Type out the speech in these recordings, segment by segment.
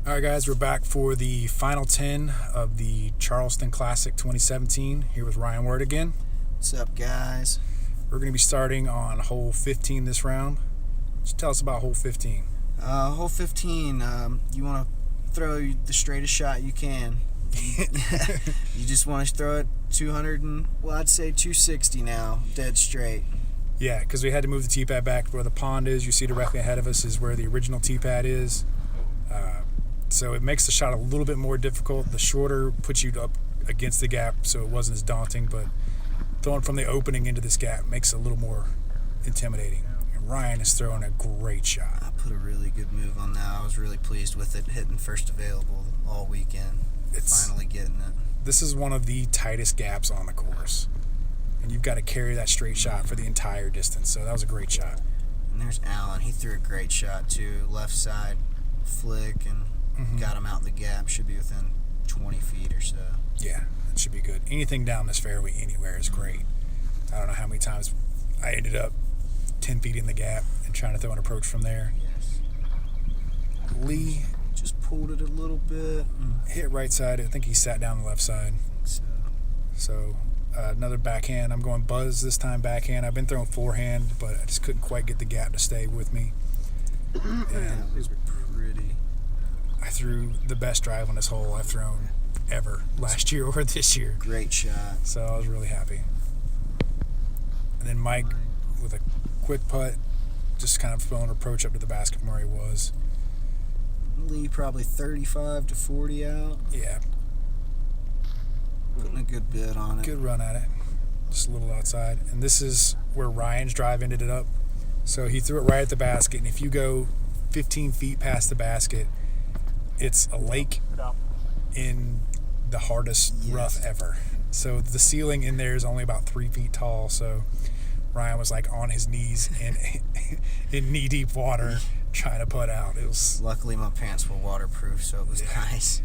All right, guys, we're back for the final 10 of the Charleston Classic 2017. Here with Ryan Wert again. What's up, guys? We're going to be starting on hole 15 this round. Just tell us about hole 15. Hole 15, you want to throw the straightest shot you can. You just want to throw it 260 now, dead straight. Yeah, because we had to move the tee pad back where the pond is. You see directly ahead of us is where the original tee pad is. So it makes the shot a little bit more difficult. The shorter puts you up against the gap, so it wasn't as daunting, but throwing from the opening into this gap makes it a little more intimidating. And Ryan is throwing a great shot. I put a really good move on that. I was really pleased with it, hitting first available all weekend. Finally getting it. This is one of the tightest gaps on the course, and you've got to carry that straight shot for the entire distance, so that was a great shot. And there's Alan. He threw a great shot, too. Left side flick, and got him out the gap. Should be within 20 feet or so. Yeah, it should be good. Anything down this fairway anywhere is great. I don't know how many times I ended up 10 feet in the gap and trying to throw an approach from there. Yes. Lee just pulled it a little bit. Hit right side. I think he sat down the left side. So another backhand. I'm going buzz this time, backhand. I've been throwing forehand, but I just couldn't quite get the gap to stay with me. And That was pretty. I threw the best drive on this hole I've thrown ever last year or this year. Great shot. So I was really happy. And then Mike with a quick putt, just kind of throwing an approach up to the basket from where he was. Lee probably 35 to 40 out. Yeah. Putting a good bid on it. Good run at it. Just a little outside. And this is where Ryan's drive ended it up. So he threw it right at the basket. And if you go 15 feet past the basket, it's a lake in the hardest rough ever. So the ceiling in there is only about 3 feet tall. So Ryan was like on his knees in knee-deep water trying to putt out. It was. Luckily, my pants were waterproof, so it was nice.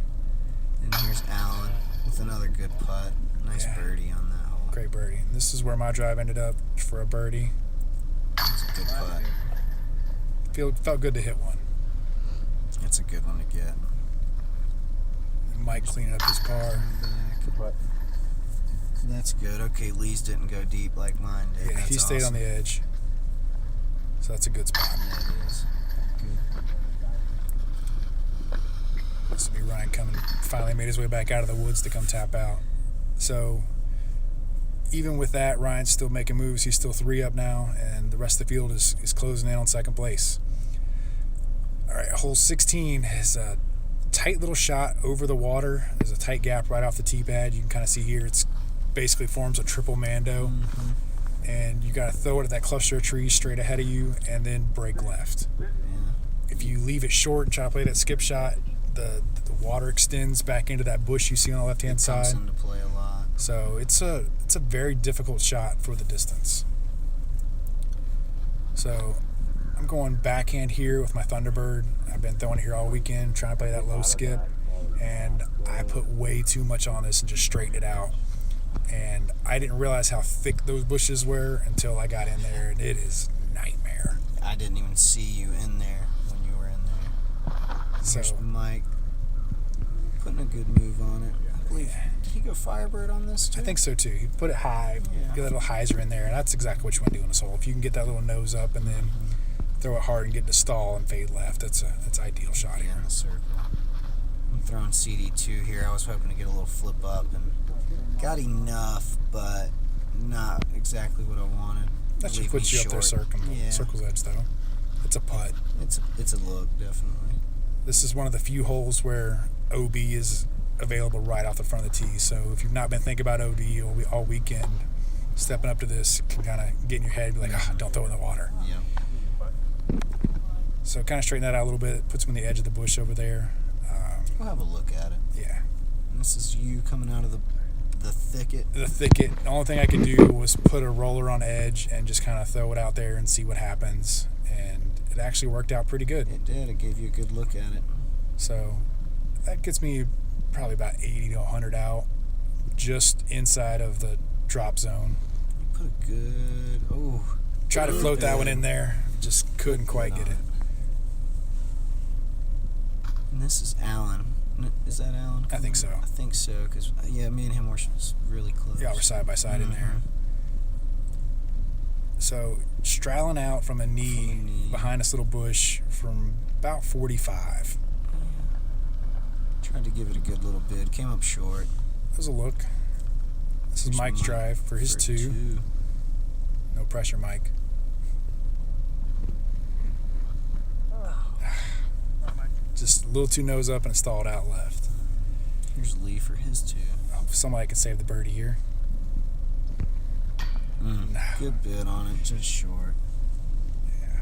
And here's Alan with another good putt. Nice birdie on that hole. Great birdie. And this is where my drive ended up for a birdie. That's a good putt. Felt good to hit one. That's a good one to get. And Mike cleaning up his par. That's good. Okay, Lee's didn't go deep like mine did. Yeah, he stayed on the edge. So that's a good spot. Yeah, it is. This will be Ryan coming. Finally made his way back out of the woods to come tap out. So even with that, Ryan's still making moves. He's still 3 up now, and the rest of the field is closing in on second place. All right, hole 16 is a tight little shot over the water. There's a tight gap right off the tee pad. You can kind of see here it's basically forms a triple mando. And you got to throw it at that cluster of trees straight ahead of you and then break left. Yeah. If you leave it short and try to play that skip shot, the water extends back into that bush you see on the left-hand side. Comes into play a lot. So it's a very difficult shot for the distance. So I'm going backhand here with my Thunderbird. I've been throwing it here all weekend, trying to play that low skip, and I put way too much on this and just straightened it out. And I didn't realize how thick those bushes were until I got in there, and it is nightmare. I didn't even see you in there when you were in there. Here's Mike putting a good move on it. I believe, did he go Firebird on this too? I think so too. You put it high, get a little hyzer in there, and that's exactly what you want to do in this hole. If you can get that little nose up and then throw it hard and get to stall and fade left, that's an ideal shot here. In the circle. I'm throwing CD2 here. I was hoping to get a little flip up and got enough, but not exactly what I wanted. That should put you up there circle's edge though. It's a putt. It's a look, definitely. This is one of the few holes where OB is available right off the front of the tee. So if you've not been thinking about OB all weekend, stepping up to this can kind of get in your head and be like, don't throw it in the water. Yeah. So kind of straighten that out a little bit. Puts him on the edge of the bush over there. We'll have a look at it. Yeah. And this is you coming out of the thicket. The thicket. The only thing I could do was put a roller on edge and just kind of throw it out there and see what happens. And it actually worked out pretty good. It did. It gave you a good look at it. So that gets me probably about 80 to 100 out, just inside of the drop zone. You put a good. Try to float that one in there. Just couldn't quite get it. And this is Alan. Is that Alan? I think so. I think so, because, yeah, me and him were really close. Yeah, we're side by side in there. So, straddling out from a knee behind this little bush from about 45. Tried to give it a good little bid. Came up short. That was a look. This is Mike's drive for his two. No pressure, Mike. Just a little too nose up and it stalled out left. Here's Lee for his two. Hope somebody can save the birdie here. Nah. Good bid on it, just short. Yeah.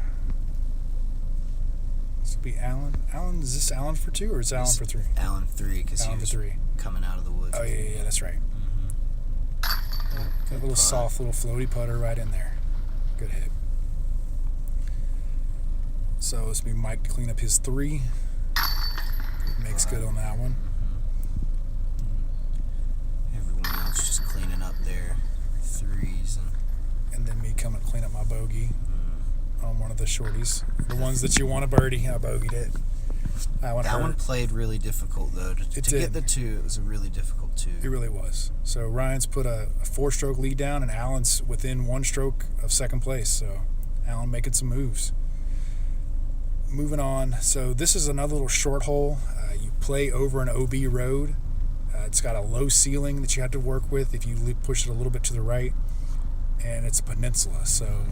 This will be Alan. Alan, is this Alan for two or is it Alan for three? Alan 3, because he was coming out of the woods. Oh, yeah, that's right. That little soft, little floaty putter right in there. Good hit. So this will be Mike to clean up his 3. Makes good on that one. Everyone else just cleaning up their 3s. And then me coming to clean up my bogey on one of the shorties. The ones that you want a birdie, I bogeyed it. That one played really difficult, though. To get the 2, it was a really difficult 2. It really was. So Ryan's put a 4-stroke lead down, and Alan's within 1 stroke of second place. So Alan making some moves. Moving on. So this is another little short hole. You play over an OB road. It's got a low ceiling that you have to work with if you push it a little bit to the right. And it's a peninsula. So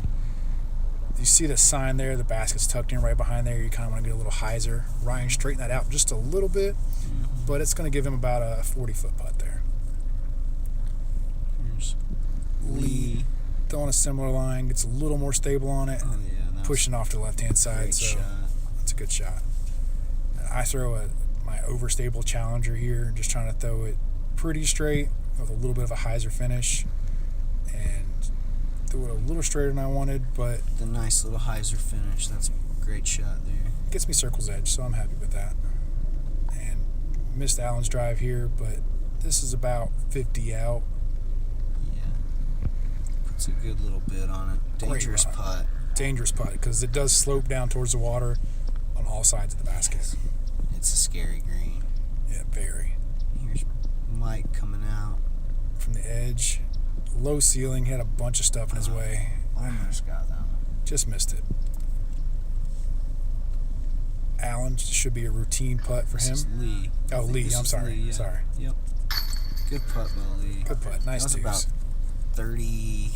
you see the sign there, the basket's tucked in right behind there. You kind of want to get a little hyzer. Ryan straightened that out just a little bit, but it's going to give him about a 40-foot putt there. Here's Lee. Throwing a similar line, gets a little more stable on it. Oh, yeah, pushing off to the left-hand side. Great shot. That's a good shot. And I throw my overstable Challenger here, just trying to throw it pretty straight with a little bit of a hyzer finish. And threw it a little straighter than I wanted, but the nice little hyzer finish. That's a great shot there. Gets me circle's edge, so I'm happy with that. And missed Allen's drive here, but this is about 50 out. Yeah. Puts a good little bit on it. Dangerous putt. Dangerous putt, because it does slope down towards the water on all sides of the basket. It's a scary green. Yeah, very. Here's Mike coming out. From the edge. Low ceiling, had a bunch of stuff in his way. Almost got that one. Just missed it. Allen should be a routine putt for him. This is Lee. Oh, Lee. I'm sorry. Lee, yeah. Sorry. Yep. Good putt by Lee. Good putt. Nice twos. That was about 30,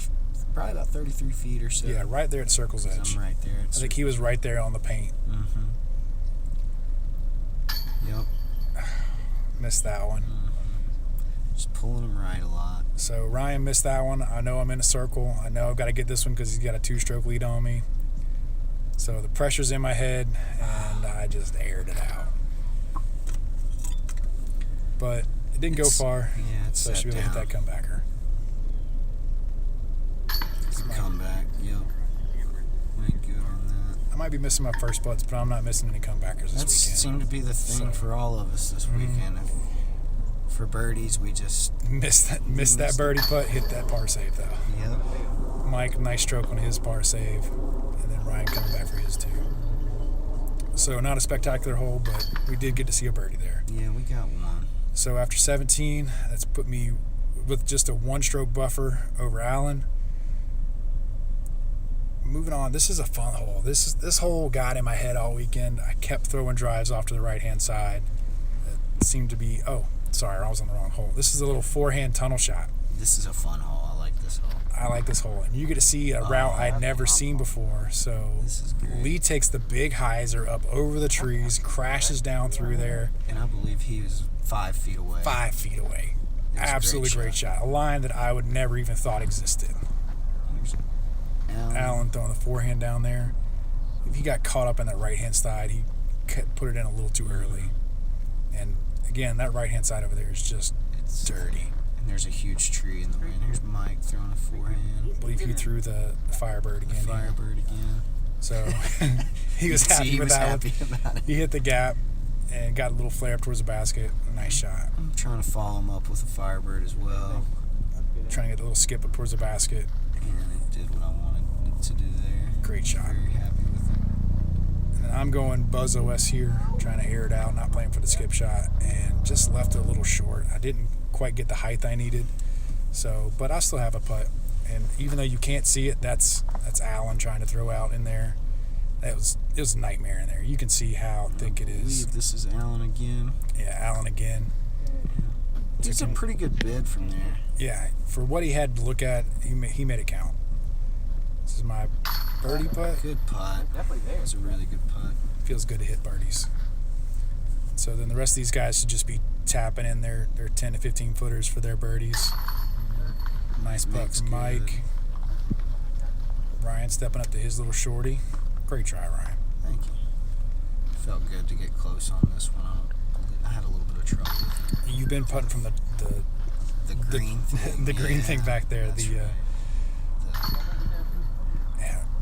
probably about 33 feet or so. Yeah, right there at circle's edge. I'm right there. I think he was right there on the paint. Yep. Missed that one. Just pulling him right a lot. So Ryan missed that one. I know I'm in a circle. I know I've got to get this one because he's got a 2-stroke lead on me. So the pressure's in my head, and I just aired it out. But it didn't go far. Yeah, it's so I should be able to hit that comebacker. Comeback, yep. Went good on that. I might be missing my first putts, but I'm not missing any comebackers this weekend. That seemed to be the thing for all of us this weekend. For birdies, we just missed that birdie putt, hit that par save though. Yep. Mike, nice stroke on his par save, and then Ryan coming back for his 2. So not a spectacular hole, but we did get to see a birdie there. Yeah, we got one. So after 17, that's put me with just a 1-stroke buffer over Allen. Moving on, this is a fun hole. This hole got in my head all weekend. I kept throwing drives off to the right-hand side. It seemed to be, sorry, I was on the wrong hole. This is a little forehand tunnel shot. This is a fun hole. I like this hole. I like this hole. And you get to see a route I'd never seen before. So this is great. Lee takes the big hyzer up over the trees, crashes down through there. And I believe he was 5 feet away. 5 feet away. Absolutely great shot. A line that I would never even thought existed. Allen throwing the forehand down there. He got caught up in that right-hand side. He put it in a little too early. And again, that right-hand side over there is just dirty. And there's a huge tree in the way. And here's Mike throwing a forehand. I believe he threw the Firebird again. So he was happy with that one. He hit the gap and got a little flare up towards the basket. Nice shot. I'm trying to follow him up with a Firebird as well. Trying to get a little skip up towards the basket. And it did what I wanted it to do there. Great shot. Very happy with it. And I'm going Buzz OS here, trying to air it out, not playing for the skip shot and just left it a little short. I didn't quite get the height I needed, but I still have a putt. And even though you can't see it, that's Alan trying to throw out in there. It was a nightmare in there. You can see how thick it is. I believe this is Alan again. Yeah, Alan again. It's a pretty good bid from there. Yeah, for what he had to look at, he made it count. This is my birdie putt. Good putt. It's a really good putt. Feels good to hit birdies. So then the rest of these guys should just be tapping in their 10 to 15 footers for their birdies. Nice putt from Mike. Ryan stepping up to his little shorty. Great try, Ryan. Thank you. Felt good to get close on this one. I had a little bit of trouble with it. You've been putting from the green thing. The green thing back there.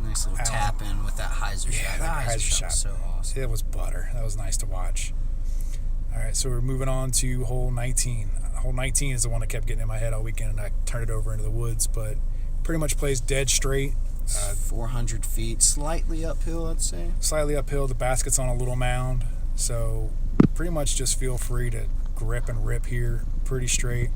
Nice little tap in with that hyzer shot. Yeah, that hyzer shot was so awesome. It was butter. That was nice to watch. All right, so we're moving on to hole 19. Hole 19 is the one that kept getting in my head all weekend, and I turned it over into the woods, but pretty much plays dead straight. 400 feet, slightly uphill, I'd say. Slightly uphill. The basket's on a little mound, so pretty much just feel free to grip and rip here pretty straight.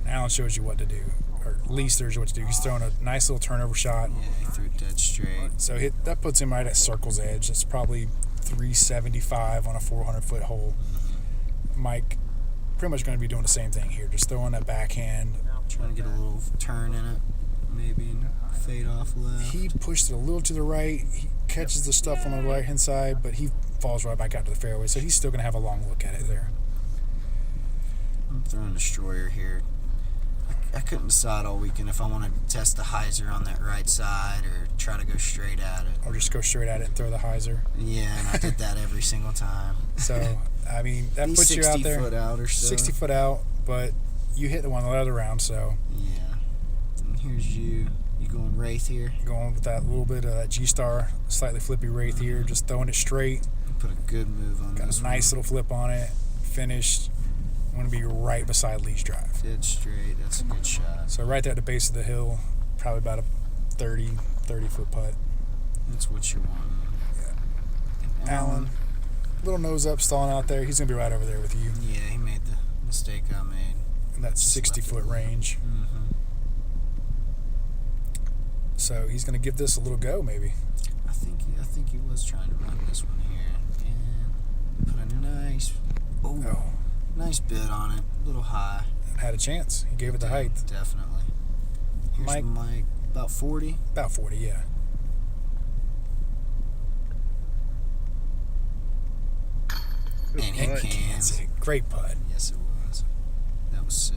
And Alan shows you what to do, or at least there's what to do. He's throwing a nice little turnover shot. Yeah, he threw it dead straight. So that puts him right at circle's edge. That's probably 375 on a 400-foot hole. Mike pretty much going to be doing the same thing here, just throwing that backhand. Trying to get a little turn in it, maybe, and fade off left. He pushed it a little to the right. He catches the stuff on the right-hand side, but he falls right back out to the fairway, so he's still going to have a long look at it there. I'm throwing a destroyer here. I couldn't decide all weekend if I wanted to test the hyzer on that right side or try to go straight at it. Or just go straight at it and throw the hyzer. Yeah, and I did that every single time. So, I mean, that puts you out there. 60 foot out or so. 60 foot out, but you hit the one the other round, so. Yeah. And here's you. You going wraith here? Going with that little bit of that G-star, slightly flippy wraith here, just throwing it straight. Put a good move on this one. Got a nice little flip on it. Finished. I'm going to be right beside Lee's drive. Dead straight. That's a good shot. So right there at the base of the hill, probably about a 30-foot putt. That's what you want. Yeah. Alan, little nose up, stalling out there. He's going to be right over there with you. Yeah, he made the mistake I made. In that 60-foot range. Mm-hmm. So he's going to give this a little go, maybe. I think he was trying to run this one here. And put a nice... Nice bid on it. A little high. Had a chance. He gave it the height. Definitely. Here's Mike. About 40? About 40, yeah. And he cans it. Great putt. Yes, it was. That was sick.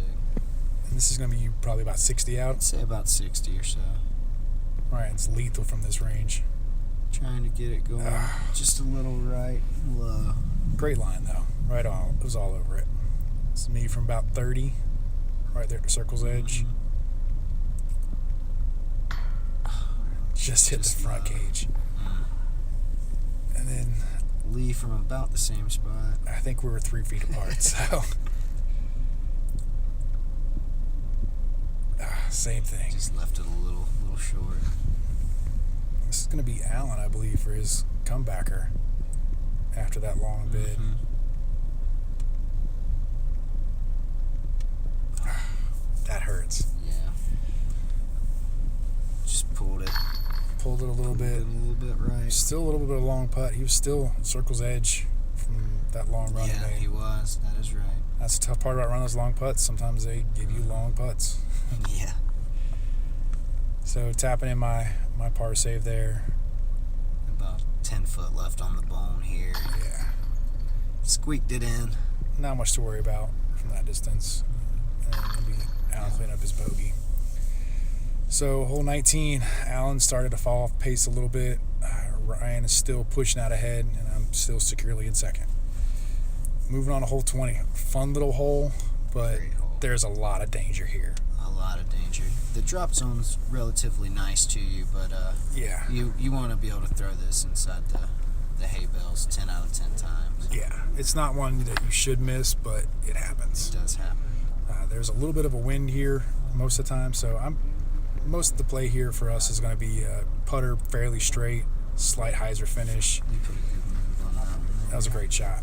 And this is going to be probably about 60 out? I'd say about 60 or so. Right, it's lethal from this range. Trying to get it going just a little right low. Great line, though. Right on. It was all over it. It's me from about 30, right there at the circle's edge. Just hit the front cage. And then Lee from about the same spot. I think we were 3 feet apart, so same thing. Just left it a little short. This is going to be Alan, I believe, for his comebacker after that long bid. That hurts. Yeah. Just pulled it. Pulled it a little bit. A little bit right. Still a little bit of a long putt. He was still circle's edge from that long run. Yeah, he was. That is right. That's the tough part about running those long putts. Sometimes they give you long putts. Yeah. So tapping in my par save there. About 10 foot left on the bone here. Yeah. Squeaked it in. Not much to worry about from that distance. And maybe Alan clean up his bogey. So hole 19, Alan started to fall off pace a little bit. Ryan is still pushing out ahead, and I'm still securely in second. Moving on to hole 20. Fun little hole, but there's a lot of danger here. A lot of danger. The drop zone's relatively nice to you, but yeah, you want to be able to throw this inside the hay bales 10 out of 10 times. Yeah, it's not one that you should miss, but it happens. It does happen. There's a little bit of a wind here most of the time, so most of the play here for us is going to be putter fairly straight, slight hyzer finish. You put a good move on that one. That was a great shot.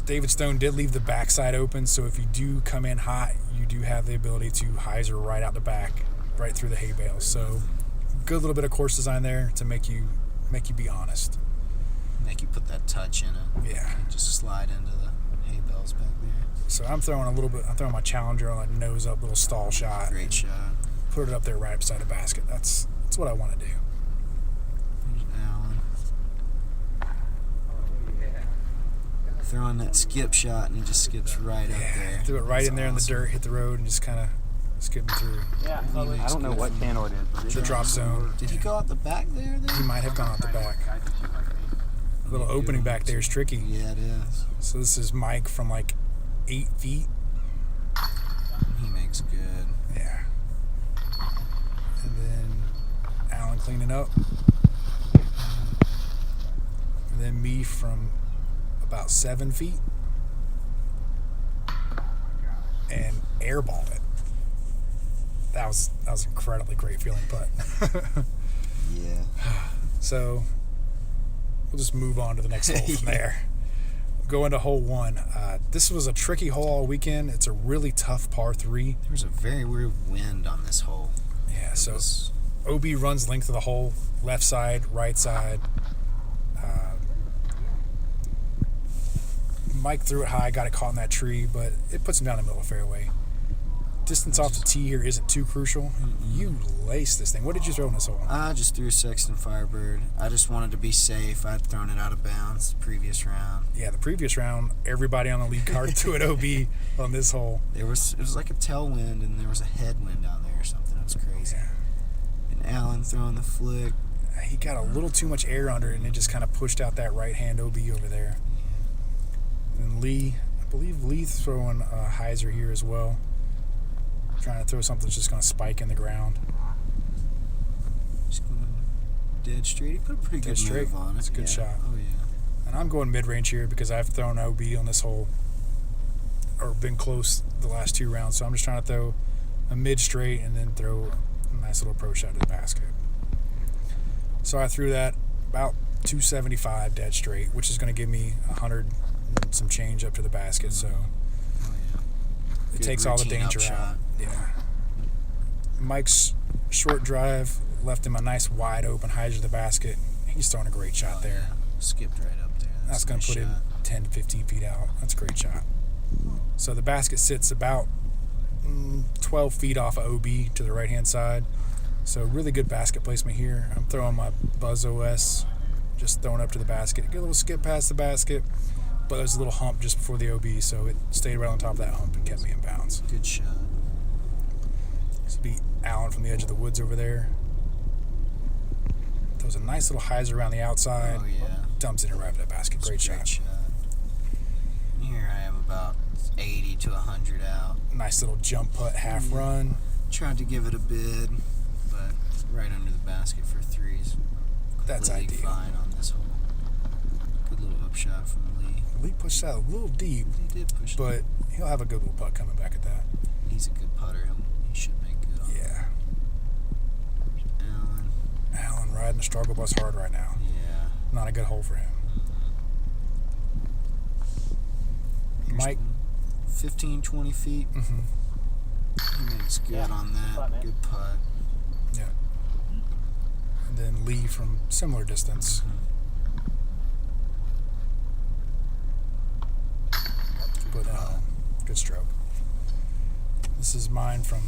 David Stone did leave the backside open, so if you do come in hot, you do have the ability to hyzer right out the back, right through the hay bales. So good little bit of course design there to make you be honest. Make you put that touch in it. Yeah. You just slide into the hay bales back there. So I'm throwing my Challenger on a nose up little stall shot. Great shot. Put it up there right beside the basket. That's what I want to do. There's Alan. Throwing that skip shot, and he just skips right up there. Threw it right That's in there in the awesome. dirt, hit the road, and just kind of skipping through. Yeah, I don't know what channel it is. But The drop zone. Did he go out the back there? He might have gone out the back. A little opening back there is tricky. Yeah, it is. So this is Mike from like 8 feet. He makes good. Yeah. And then Alan cleaning up. And then me from about 7 feet. And airballed it. That was an incredibly great feeling putt. Yeah. So we'll just move on to the next hole from there. Go into hole 1. This was a tricky hole all weekend. It's a really tough par 3. There was a very weird wind on this hole. Yeah, It so was- OB runs length of the hole, left side, right side. Mike threw it high, got it caught in that tree, but it puts him down the middle of the fairway. Distance off the tee here isn't too crucial. You lace this thing. What did you throw in this hole? I just threw a Sexton Firebird. I just wanted to be safe. I'd thrown it out of bounds the previous round. Yeah, the previous round, everybody on the lead card threw an OB on this hole. It was like a tailwind, and there was a headwind down there or something. It was crazy. Yeah. And Alan throwing the flick. He got a little too much air under it, and it just kind of pushed out that right-hand OB over there. And Lee, I believe Lee's throwing a hyzer here as well. Trying to throw something that's just going to spike in the ground. Just going dead straight. He put a pretty Dead good straight. move on it. That's a good shot. Oh, yeah. And I'm going mid-range here because I've thrown OB on this hole, or been close the last 2 rounds. So I'm just trying to throw a mid-straight and then throw a nice little approach shot to the basket. So I threw that about 275 dead straight, which is going to give me 100 and some change up to the basket. So Oh, yeah. it Good takes all the routine danger upshot. out. Yeah. Mike's short drive left him a nice wide open hyzer to the basket. He's throwing a great shot Oh, there. yeah. Skipped right up there. That's a going to nice put him shot. 10 to 15 feet out. That's a great shot. So the basket sits about 12 feet off of OB to the right-hand side. So really good basket placement here. I'm throwing my Buzz OS, just throwing up to the basket. Get a little skip past the basket, but there's a little hump just before the OB, so it stayed right on top of that hump and kept me in bounds. Good shot. This would be Alan from the edge of the woods over there. Throws a nice little hyzer around the outside. Oh, yeah. Dumps it and right at that basket. Great shot. Here I am about 80 to 100 out. Nice little jump putt, half run. Tried to give it a bid, but right under the basket for threes. That's Completely ideal. fine on this hole. Good little upshot from Lee. Lee pushed that a little deep, He did push it. but he'll have a good little putt coming back at that. He's a good putter. He should make good on Yeah. Alan. Alan riding the struggle bus hard right now. Yeah. Not a good hole for him. Here's Mike. 15, 20 feet. Mm-hmm. He makes good Yeah. on that. Putt, man. Good putt. Yeah. And then Lee from similar distance. But good stroke. This is mine from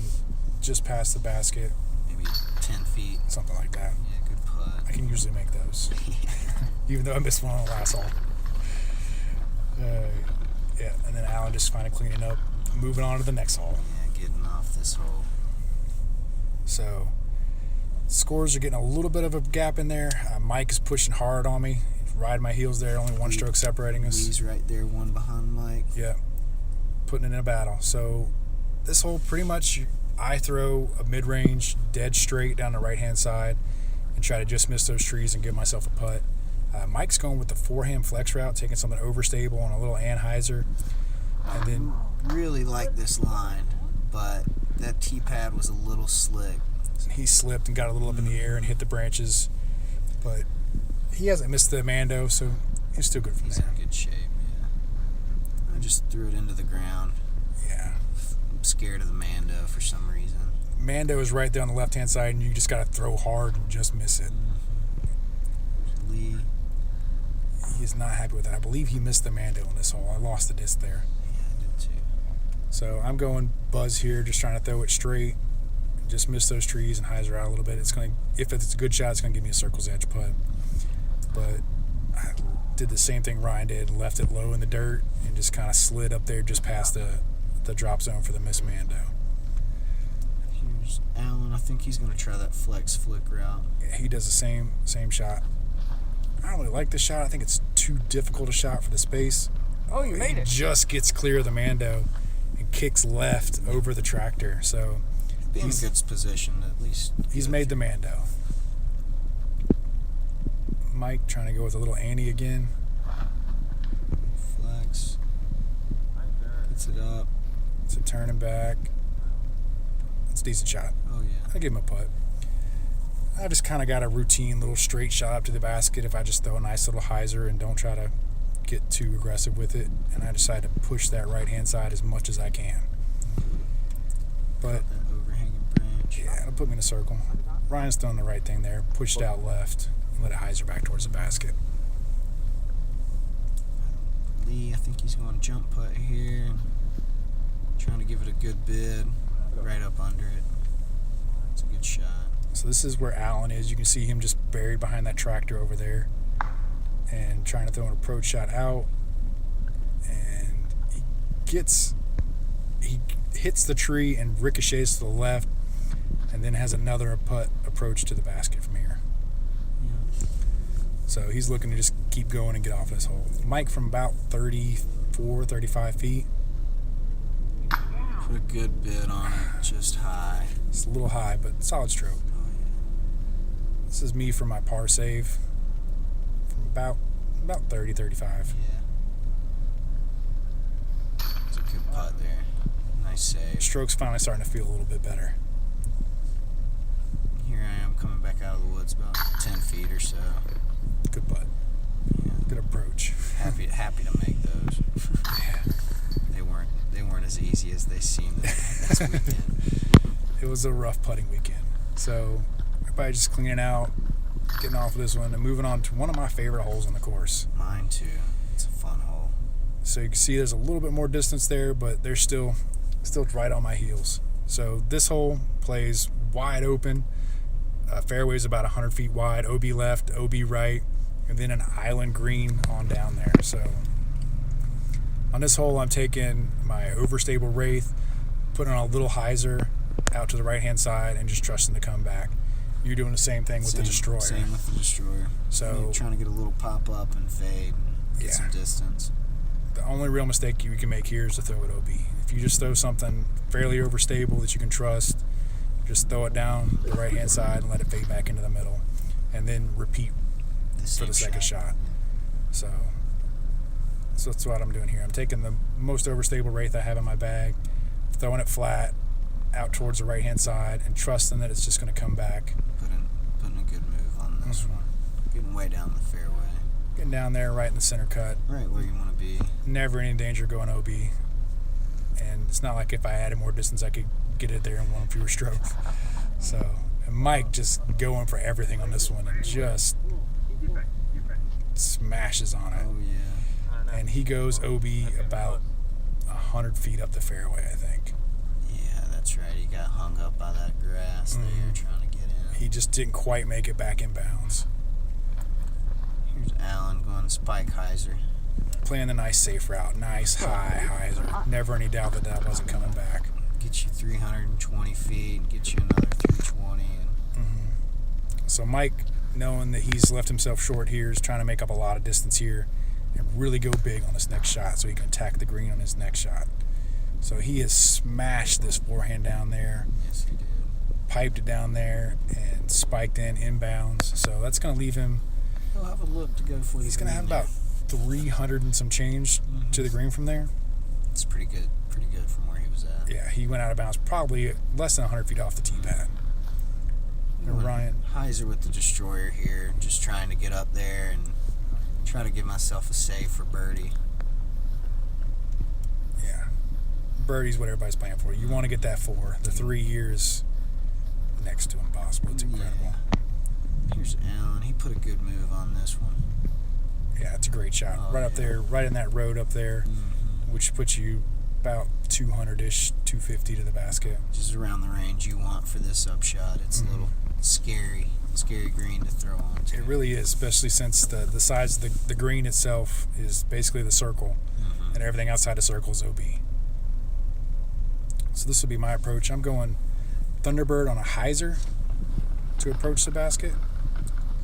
just past the basket, Maybe 10 feet. something like that. Yeah, good putt. I can usually make those, even though I missed one on the last hole. Yeah, and then Alan just finally cleaning up, moving on to the next hole. Yeah, getting off this hole. So scores are getting a little bit of a gap in there. Mike is pushing hard on me, riding my heels there. Only one stroke separating us. Lee's right there, one behind Mike. Yeah, putting it in a battle. So this hole pretty much I throw a mid-range dead straight down the right-hand side and try to just miss those trees and give myself a putt. Mike's going with the forehand flex route, taking something overstable on a little anhyzer. And then Really like this line, but that tee pad was a little slick. he slipped and got a little up in the air and hit the branches. But he hasn't missed the mando, so he's still good from He's there. in good shape, yeah. just threw it into the ground. Yeah. I'm scared of the mando for some reason. Mando is right there on the left-hand side, and you just got to throw hard and just miss it. Lee. He is not happy with that. I believe he missed the mando in this hole. I lost the disc there. Yeah, I did too. So I'm going buzz here, just trying to throw it straight. Just miss those trees and hyzer out a little bit. It's going to, if it's a good shot, it's going to give me a circle's edge putt. But I did the same thing Ryan did, left it low in the dirt and just kind of slid up there just past the drop zone for the miss mando. Here's Allen. I think he's going to try that flex flick route. Yeah, he does the same shot. I don't really like this shot. I think it's too difficult a shot for the space. Oh, you made it. Just gets clear of the mando and kicks left over the tractor. So Be in a good position, at least. he's made the mando. Mike trying to go with a little Annie again. Flex. Gets it up. It's a turning back. It's a decent shot. Oh, yeah. I give him a putt. I just kind of got a routine little straight shot up to the basket if I just throw a nice little hyzer and don't try to get too aggressive with it. And I decide to push that right-hand side as much as I can. But That overhanging branch. yeah, it'll put me in a circle. Ryan's done the right thing there. Pushed out left and let it hyzer back towards the basket. Lee, I think he's going to jump putt here. And trying to give it a good bid. Right up under it. It's a good shot. So this is where Allen is. You can see him just buried behind that tractor over there and trying to throw an approach shot out. And he hits the tree and ricochets to the left and then has another putt approach to the basket from here. Yeah. So he's looking to just keep going and get off this hole. Mike from about 34, 35 feet. Put a good bid on it, just high. It's a little high, but solid stroke. Oh, yeah. This is me for my par save from about 30, 35. Yeah. It's a good putt there. Nice save. Stroke's finally starting to feel a little bit better. Here I am coming back out of the woods about 10 feet or so. Good putt. Yeah. Good approach. Happy to make those. Yeah. They weren't as easy as they seemed this weekend. It was a rough putting weekend. So everybody just cleaning out, getting off of this one, and moving on to one of my favorite holes on the course. Mine too. It's a fun hole. So you can see there's a little bit more distance there, but they're still right on my heels. So this hole plays wide open. Fairway's about 100 feet wide, OB left, OB right, and then an island green on down there. So on this hole, I'm taking my overstable Wraith, putting on a little hyzer out to the right-hand side, and just trusting to come back. You're doing the same thing with the Destroyer. Same with the Destroyer. So you're trying to get a little pop-up and fade and get some distance. The only real mistake you can make here is to throw it OB. If you just throw something fairly overstable that you can trust, just throw it down the right-hand side and let it fade back into the middle, and then repeat for the second shot. So that's what I'm doing here. I'm taking the most overstable Wraith I have in my bag, throwing it flat out towards the right-hand side, and trusting that it's just going to come back. Putting a good move on this one. Getting way down the fairway. Getting down there right in the center cut. Right where you want to be. Never any danger going OB. And it's not like if I added more distance, I could get it there in one fewer strokes. So, and Mike just going for everything on this one and just smashes on it. Oh, yeah. And he goes OB about 100 feet up the fairway, I think. Yeah, that's right. He got hung up by that grass that you were trying to get in. He just didn't quite make it back in bounds. Here's Allen going spike hyzer. Playing the nice safe route. Nice high hyzer. Never any doubt that wasn't coming back. Get you 320 feet, get you another 320. So Mike, knowing that he's left himself short here, is trying to make up a lot of distance here and really go big on this next shot so he can attack the green on his next shot. So he has smashed this forehand down there. Yes, he did. Piped it down there and spiked in inbounds. So that's going to leave him. He'll have a look to go for. He's going to have about 300 and some change to the green from there. It's pretty good from where he was at. Yeah, he went out of bounds probably less than 100 feet off the tee pad. And Ryan. Hyzer with the Destroyer here, just trying to get up there and try to give myself a save for birdie. birdie's what everybody's playing for. You want to get that 4. The 3 years next to impossible. It's incredible. Here's Allen. He put a good move on this one. Yeah, it's a great shot. Right up there, right in that road up there, which puts you about 200-ish, 250 to the basket. Just around the range you want for this upshot. It's a little scary green to throw on. It really is, especially since the size of the green itself is basically the circle, and everything outside the circle is OB. So this will be my approach. I'm going Thunderbird on a hyzer to approach the basket.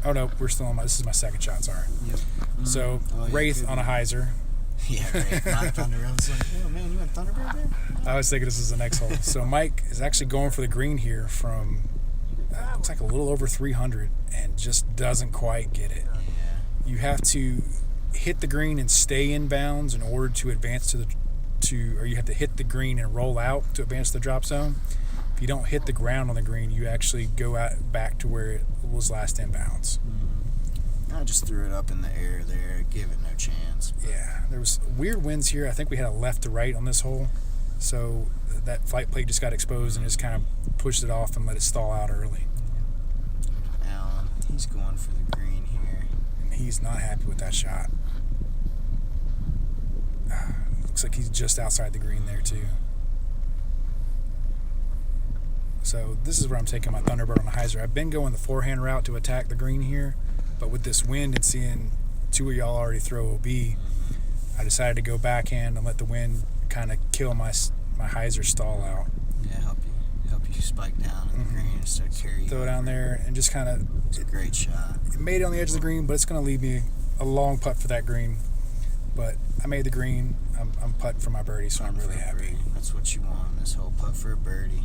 Oh no, we're still on this is my second shot, sorry. Yep. So Wraith on a hyzer. Yeah, Wraith, not Thunderbird. I was like, oh man, you went Thunderbird there? I was thinking this is the next hole. So Mike is actually going for the green here from looks like a little over 300 and just doesn't quite get it. Yeah. You have to hit the green and stay in bounds in order to advance or you have to hit the green and roll out to advance the drop zone. If you don't hit the ground on the green, you actually go out back to where it was last in bounds. I just threw it up in the air there, give it no chance. Yeah, there was weird winds here. I think we had a left to right on this hole, so that flight plate just got exposed and just kind of pushed it off and let it stall out early. Allen, he's going for the green here. And he's not happy with that shot. Looks like he's just outside the green there too. So this is where I'm taking my Thunderbird on the hyzer. I've been going the forehand route to attack the green here, but with this wind and seeing 2 of y'all already throw OB, I decided to go backhand and let the wind kind of kill my hyzer stall out. Yeah, help you spike down in the green instead of carry you. Throw it down there and just kind of. It's a great shot. It made it on the edge of the green, but it's going to leave me a long putt for that green. But I made the green. I'm putting for my birdie, so I'm really happy. That's what you want on this whole putt for a birdie.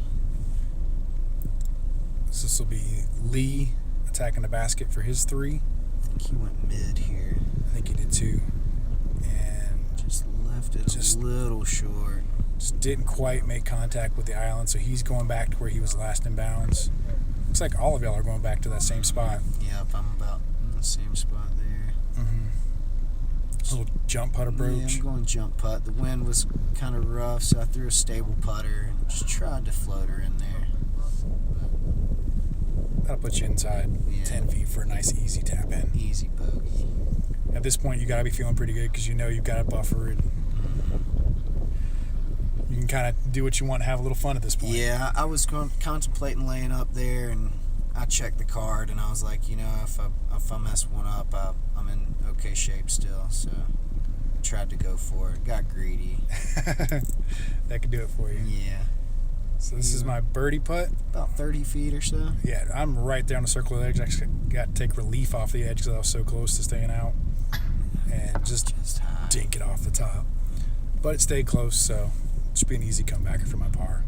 So this will be Lee attacking the basket for his 3. I think he went mid here. I think he did too. And just left it a little short. Just didn't quite make contact with the island, so he's going back to where he was last in bounds. Looks like all of y'all are going back to that same spot. Yep, I'm about in the same spot there. A little jump putt approach. Yeah, I'm going jump putt. The wind was kind of rough, so I threw a stable putter and just tried to float her in there. That'll put you inside 10 feet for a nice easy tap in. Easy bogey. At this point, you got to be feeling pretty good because you know you've got a buffer and you can kind of do what you want and have a little fun at this point. Yeah, I was contemplating laying up there, and I checked the card, and I was like, you know, if I mess one up, I'm in okay shape still. So I tried to go for it. Got greedy. That could do it for you. Yeah. So this is my birdie putt. About 30 feet or so. Yeah, I'm right there on the circle of the edge. I actually got to take relief off the edge because I was so close to staying out. And just dink it off the top. But it stayed close, so it should be an easy comebacker for my par.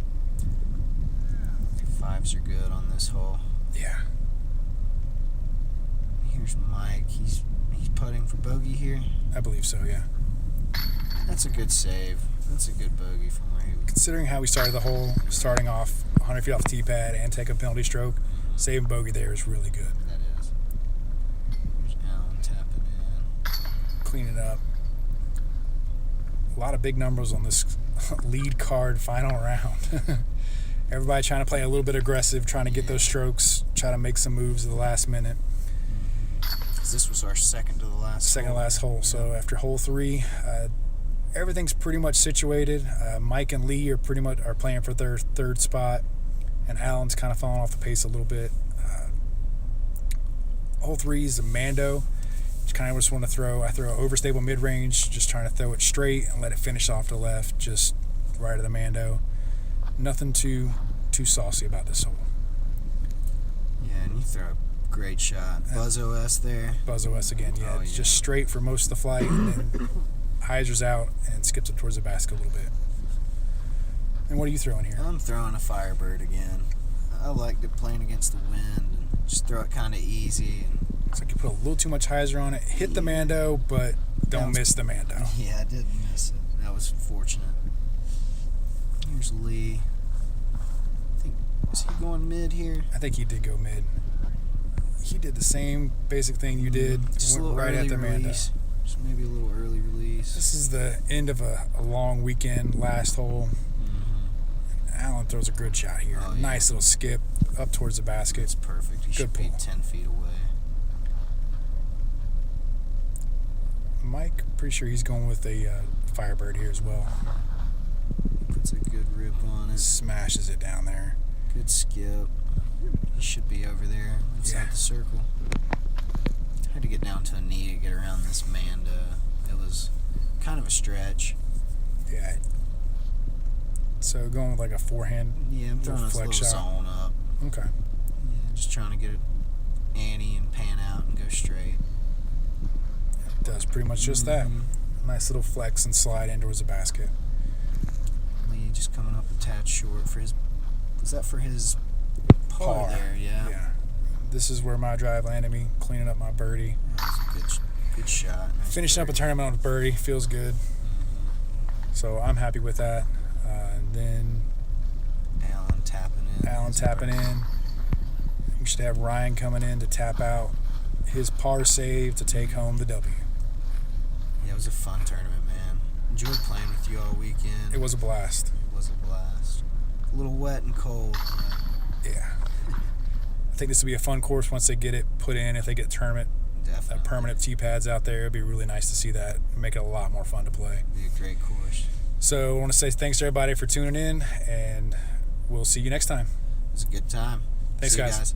5s are good on this hole. Yeah. Here's Mike. He's putting for bogey here. I believe so, yeah. That's a good save. That's a good bogey from where he was. Considering how we started the hole, starting off 100 feet off the tee pad and taking a penalty stroke, saving bogey there is really good. That is. Here's Allen tapping in. Cleaning up. A lot of big numbers on this lead card final round. Everybody trying to play a little bit aggressive, trying to get those strokes, try to make some moves at the last minute. This was our second to last hole. So after hole 3, everything's pretty much situated. Mike and Lee are playing for their third spot, and Allen's kind of falling off the pace a little bit. Hole 3 is a mando. Just kind of just want to I throw overstable mid-range, just trying to throw it straight and let it finish off to left, just right of the mando. Nothing too saucy about this hole. Yeah, and you throw a great shot. Buzz OS there. Buzz OS again, yeah. It's just straight for most of the flight, and then hyzers out and skips it towards the basket a little bit. And what are you throwing here? I'm throwing a Firebird again. I liked it playing against the wind and just throw it kind of easy. And it's like you put a little too much hyzer on it. Hit the mando, but don't miss the mando. Yeah, I didn't miss it. That was fortunate. Here's Lee. Is he going mid here? I think he did go mid. He did the same basic thing you did. Just went right at the mando. Just maybe a little early release. This is the end of a long weekend, last hole. Alan throws a good shot here. Oh, yeah. Nice little skip up towards the basket. It's perfect. He should be pull. 10 feet away. Mike, pretty sure he's going with a Firebird here as well. Puts a good rip on it. Smashes it down there. Good skip. He should be over there inside the circle. Had to get down to a knee to get around this mando. It was kind of a stretch. Yeah. So going with like a forehand. Yeah, I'm throwing this little flex shot. zone up. Okay. Yeah, just trying to get it ante and pan out and go straight. It does pretty much just that. Nice little flex and slide in towards the basket. Lee just coming up a tad short for his. Was that for his par there? Yeah. Yeah. This is where my drive landed me, cleaning up my birdie. That was a good shot. Nice Finishing up a birdie. tournament on a birdie feels good. So I'm happy with that. And then Alan tapping in. Alan His tapping birdie. in. We should have Ryan coming in to tap out his par save to take home the W. Yeah, it was a fun tournament, man. Enjoyed playing with you all weekend. It was a blast. It was a blast. A little wet and cold. But Yeah. I think this will be a fun course once they get it put in. If they get tournament definitely. permanent tee pads out there, it'd be really nice to see that. Make it a lot more fun to play. Be a great course. So I want to say thanks to everybody for tuning in, and we'll see you next time. It was a good time. Thanks, See you guys.